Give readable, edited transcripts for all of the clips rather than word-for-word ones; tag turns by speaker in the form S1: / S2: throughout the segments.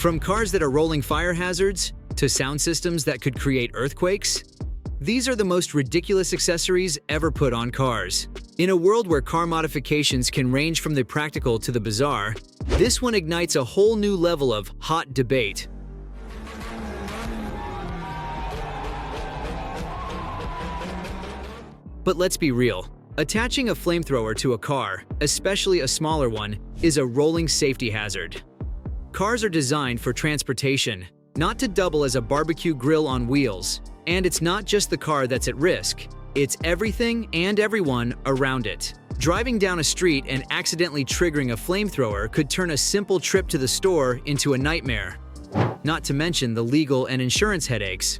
S1: From cars that are rolling fire hazards to sound systems that could create earthquakes, these are the most ridiculous accessories ever put on cars. In a world where car modifications can range from the practical to the bizarre, this one ignites a whole new level of hot debate. But let's be real. Attaching a flamethrower to a car, especially a smaller one, is a rolling safety hazard. Cars are designed for transportation, not to double as a barbecue grill on wheels. And it's not just the car that's at risk, it's everything and everyone around it. Driving down a street and accidentally triggering a flamethrower could turn a simple trip to the store into a nightmare. Not to mention the legal and insurance headaches.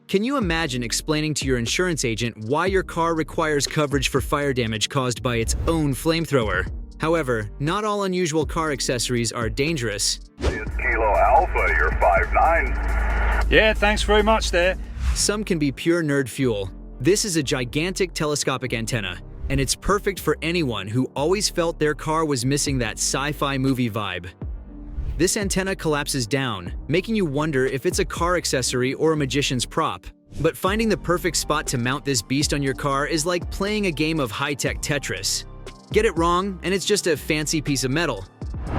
S1: Can you imagine explaining to your insurance agent why your car requires coverage for fire damage caused by its own flamethrower? However, not all unusual car accessories are dangerous.
S2: It's Kilo Alpha, you're 5'9".
S3: Yeah, thanks very much there.
S1: Some can be pure nerd fuel. This is a gigantic telescopic antenna, and it's perfect for anyone who always felt their car was missing that sci-fi movie vibe. This antenna collapses down, making you wonder if it's a car accessory or a magician's prop. But finding the perfect spot to mount this beast on your car is like playing a game of high-tech Tetris. Get it wrong, and it's just a fancy piece of metal.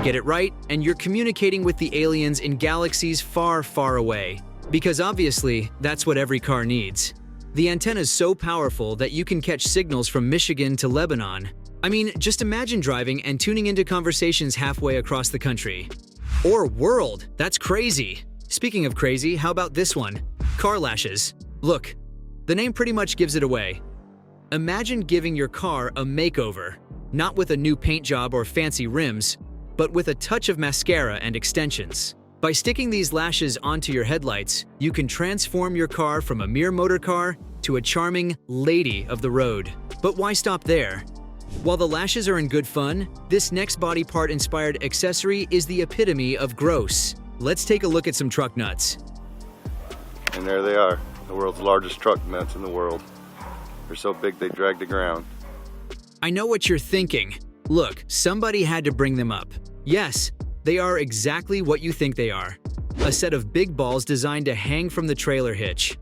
S1: Get it right, and you're communicating with the aliens in galaxies far, far away. Because obviously, that's what every car needs. The antenna is so powerful that you can catch signals from Michigan to Lebanon. I mean, just imagine driving and tuning into conversations halfway across the country. Or world, that's crazy. Speaking of crazy, how about this one? Car lashes. Look, the name pretty much gives it away. Imagine giving your car a makeover, not with a new paint job or fancy rims, but with a touch of mascara and extensions. By sticking these lashes onto your headlights, you can transform your car from a mere motor car to a charming lady of the road. But why stop there? While the lashes are in good fun, this next body part-inspired accessory is the epitome of gross. Let's take a look at some truck nuts.
S4: And there they are, the world's largest truck nuts in the world. They're so big they drag the ground.
S1: I know what you're thinking. Look, somebody had to bring them up. Yes, they are exactly what you think they are. A set of big balls designed to hang from the trailer hitch.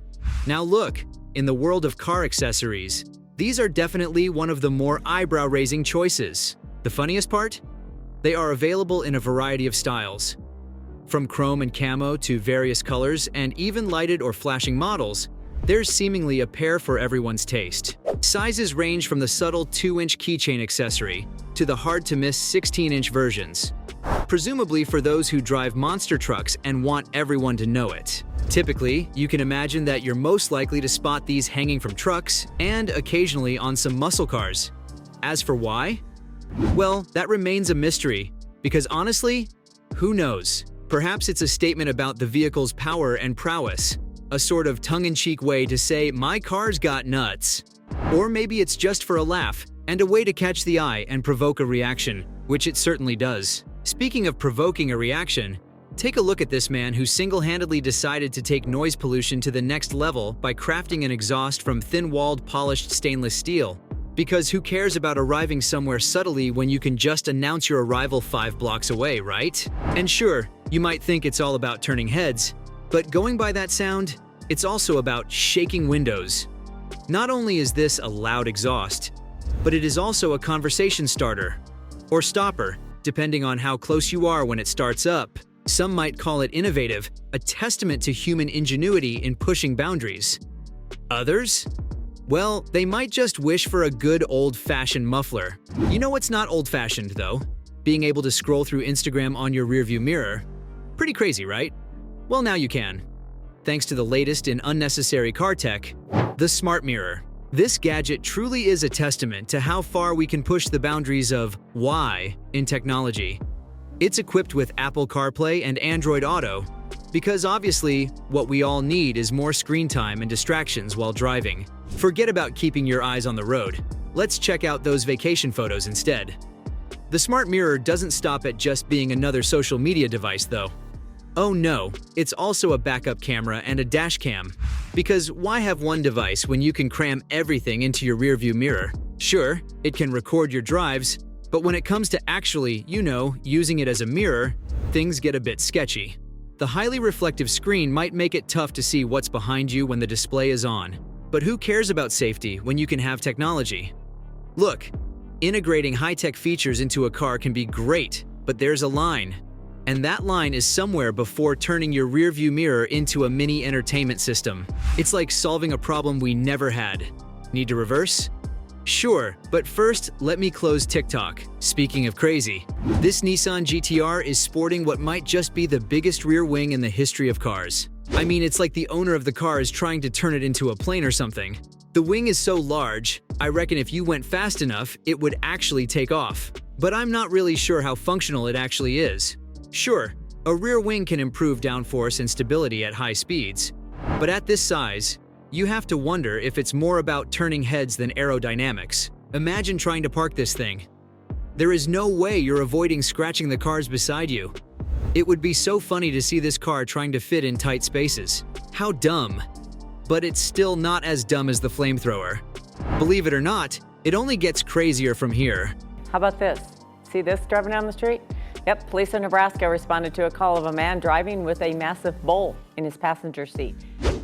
S1: Now look, in the world of car accessories, these are definitely one of the more eyebrow-raising choices. The funniest part? They are available in a variety of styles. From chrome and camo to various colors and even lighted or flashing models, there's seemingly a pair for everyone's taste. Sizes range from the subtle 2-inch keychain accessory to the hard-to-miss 16-inch versions, presumably for those who drive monster trucks and want everyone to know it. Typically, you can imagine that you're most likely to spot these hanging from trucks and occasionally on some muscle cars. As for why? Well, that remains a mystery, because honestly, who knows? Perhaps it's a statement about the vehicle's power and prowess, a sort of tongue-in-cheek way to say, my car's got nuts. Or maybe it's just for a laugh and a way to catch the eye and provoke a reaction, which it certainly does. Speaking of provoking a reaction, take a look at this man who single-handedly decided to take noise pollution to the next level by crafting an exhaust from thin-walled polished stainless steel. Because who cares about arriving somewhere subtly when you can just announce your arrival 5 blocks away, right? And sure, you might think it's all about turning heads, but going by that sound, it's also about shaking windows. Not only is this a loud exhaust, but it is also a conversation starter, or stopper, depending on how close you are when it starts up. Some might call it innovative, a testament to human ingenuity in pushing boundaries. Others? Well, they might just wish for a good old-fashioned muffler. You know what's not old-fashioned, though? Being able to scroll through Instagram on your rearview mirror. Pretty crazy, right? Well, now you can. Thanks to the latest in unnecessary car tech, the smart mirror. This gadget truly is a testament to how far we can push the boundaries of why in technology. It's equipped with Apple CarPlay and Android Auto, because obviously, what we all need is more screen time and distractions while driving. Forget about keeping your eyes on the road. Let's check out those vacation photos instead. The smart mirror doesn't stop at just being another social media device, though. Oh no, it's also a backup camera and a dash cam. Because why have one device when you can cram everything into your rearview mirror? Sure, it can record your drives, but when it comes to actually, using it as a mirror, things get a bit sketchy. The highly reflective screen might make it tough to see what's behind you when the display is on. But who cares about safety when you can have technology? Look, integrating high-tech features into a car can be great, but there's a line. And that line is somewhere before turning your rearview mirror into a mini entertainment system. It's like solving a problem we never had. Need to reverse? Sure, but first, let me close TikTok. Speaking of crazy, this Nissan GT-R is sporting what might just be the biggest rear wing in the history of cars. I mean, it's like the owner of the car is trying to turn it into a plane or something. The wing is so large, I reckon if you went fast enough, it would actually take off. But I'm not really sure how functional it actually is. Sure, a rear wing can improve downforce and stability at high speeds, but at this size, you have to wonder if it's more about turning heads than aerodynamics. Imagine trying to park this thing. There is no way you're avoiding scratching the cars beside you. It would be so funny to see this car trying to fit in tight spaces. How dumb. But it's still not as dumb as the flamethrower. Believe it or not, it only gets crazier from here.
S3: How about this? See this driving down the street? Yep, police in Nebraska responded to a call of a man driving with a massive bull in his passenger seat.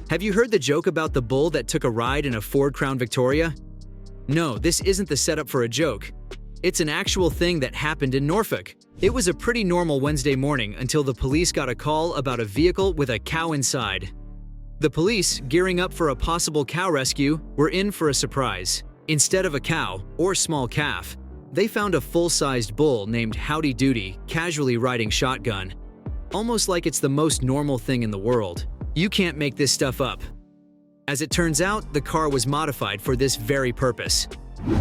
S1: Have you heard the joke about the bull that took a ride in a Ford Crown Victoria? No, this isn't the setup for a joke. It's an actual thing that happened in Norfolk. It was a pretty normal Wednesday morning until the police got a call about a vehicle with a cow inside. The police, gearing up for a possible cow rescue, were in for a surprise. Instead of a cow, or small calf, they found a full-sized bull named Howdy Doody casually riding shotgun. Almost like it's the most normal thing in the world. You can't make this stuff up. As it turns out, the car was modified for this very purpose.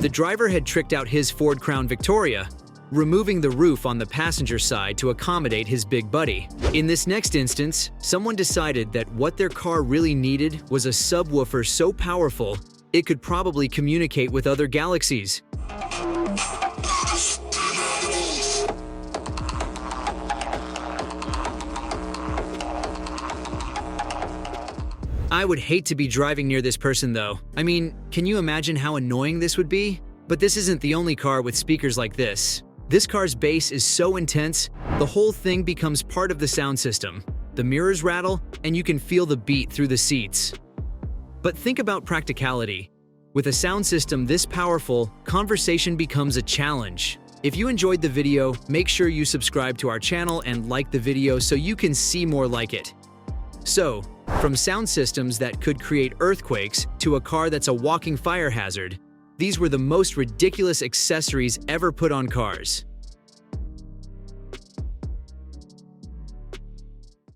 S1: The driver had tricked out his Ford Crown Victoria, removing the roof on the passenger side to accommodate his big buddy. In this next instance, someone decided that what their car really needed was a subwoofer so powerful, it could probably communicate with other galaxies. I would hate to be driving near this person though. I mean, can you imagine how annoying this would be? But this isn't the only car with speakers like this. This car's bass is so intense, the whole thing becomes part of the sound system. The mirrors rattle, and you can feel the beat through the seats. But think about practicality. With a sound system this powerful, conversation becomes a challenge. If you enjoyed the video, make sure you subscribe to our channel and like the video so you can see more like it. So, from sound systems that could create earthquakes to a car that's a walking fire hazard, these were the most ridiculous accessories ever put on cars.